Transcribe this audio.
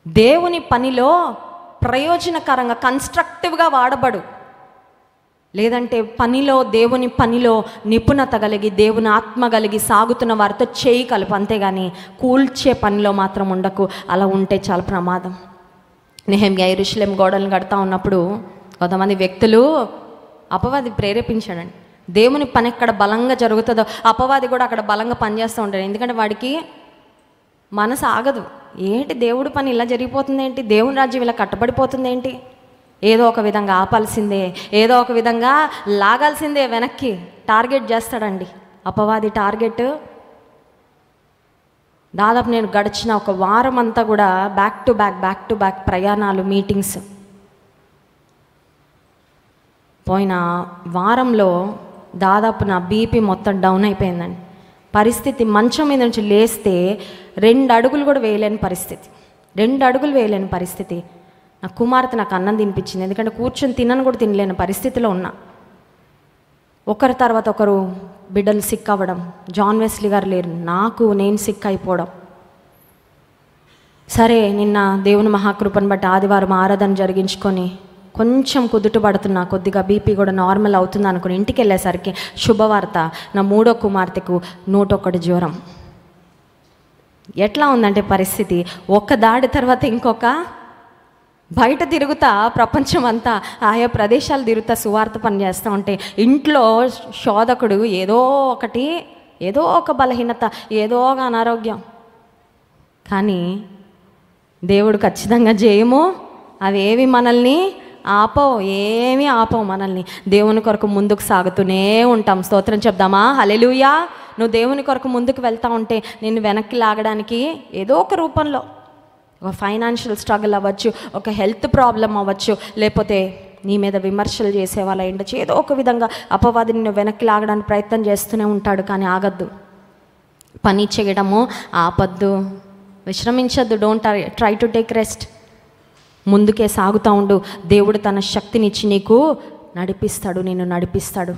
దేవుని పనిలో ప్రయోజనకరంగా కన్స్ట్రక్టివ్గా వాడబడు. లేదంటే దేవుని పనిలో నిపుణత కలిగి, దేవుని ఆత్మ కలిగి సాగుతున్న వారితో చేయి కలుపు, అంతేగాని కూల్చే పనిలో మాత్రం ఉండకు. అలా ఉంటే చాలా ప్రమాదం. నెహెమ్యా యెరూషలేము గోడలను కడతా ఉన్నప్పుడు కొంతమంది వ్యక్తులు అపవాది ప్రేరేపించాడండి. దేవుని పని ఎక్కడ బలంగా జరుగుతుందో అపవాది కూడా అక్కడ బలంగా పనిచేస్తూ ఉంటాడు. ఎందుకంటే వాడికి మనసు ఆగదు. ఏంటి దేవుడి పని ఇలా జరిగిపోతుంది ఏంటి, దేవుని రాజ్యం ఇలా కట్టబడిపోతుంది ఏంటి, ఏదో ఒక విధంగా ఆపాల్సిందే, ఏదో ఒక విధంగా లాగాల్సిందే వెనక్కి. టార్గెట్ చేస్తాడండి అపవాది. టార్గెట్ దాదాపు నేను గడిచిన ఒక వారం అంతా కూడా బ్యాక్ టు బ్యాక్ ప్రయాణాలు, మీటింగ్స్. పోయిన వారంలో దాదాపు నా బీపీ మొత్తం డౌన్ అయిపోయిందండి. పరిస్థితి మంచం మీద నుంచి లేస్తే 2 అడుగులు కూడా వేయలేని పరిస్థితి, 2 అడుగులు వేయలేని పరిస్థితి. నా కుమార్తె నాకు అన్నం తినిపించింది, ఎందుకంటే కూర్చొని తినను కూడా తినలేని పరిస్థితిలో ఉన్నా. ఒకరి తర్వాత ఒకరు బిడ్డలు సిక్ అవ్వడం, జాన్ వెస్లీ గారు లేరు, నేను సిక్ అయిపోవడం. సరే, నిన్న దేవుని మహాకృపను బట్టి ఆదివారం ఆరాధన జరిగించుకొని కొంచెం కుదుట పడుతున్నా, కొద్దిగా బీపీ కూడా నార్మల్ అవుతుంది అనుకుని ఇంటికి వెళ్ళేసరికి శుభవార్త, నా 3వ కుమార్తెకు 101 జ్వరం. ఎట్లా ఉందంటే పరిస్థితి, ఒక దాడి తర్వాత ఇంకొక, బయట తిరుగుతా ప్రపంచం అంతా ఆయా ప్రదేశాలు తిరుగుతా సువార్త పని చేస్తూ ఉంటే ఇంట్లో శోధకుడు ఏదో ఒక బలహీనత, ఏదో ఒక అనారోగ్యం. కానీ దేవుడు ఖచ్చితంగా జయము అవేవి మనల్ని ఏమీ ఆపవు మనల్ని. దేవుని కొరకు ముందుకు సాగుతూనే ఉంటాం. స్తోత్రం చెప్దామా? హల్లెలూయా. నువ్వు దేవుని కొరకు ముందుకు వెళ్తూ ఉంటే నిన్ను వెనక్కి లాగడానికి ఏదో ఒక రూపంలో, ఒక ఫైనాన్షియల్ స్ట్రగుల్ అవ్వచ్చు, ఒక హెల్త్ ప్రాబ్లం అవ్వచ్చు, లేకపోతే నీ మీద విమర్శలు చేసేవాళ్ళ ఉండొచ్చు, ఏదో ఒక విధంగా అపవాది నిన్ను వెనక్కి లాగడానికి ప్రయత్నం చేస్తూనే ఉంటాడు. కానీ ఆగద్దు. పని చేయడము ఆపద్దు, విశ్రమించద్దు. Don't try to take rest. ముందుకే సాగుతూ ఉండు. దేవుడు తన శక్తినిచ్చి నీకు నడిపిస్తాడు, నిన్ను నడిపిస్తాడు.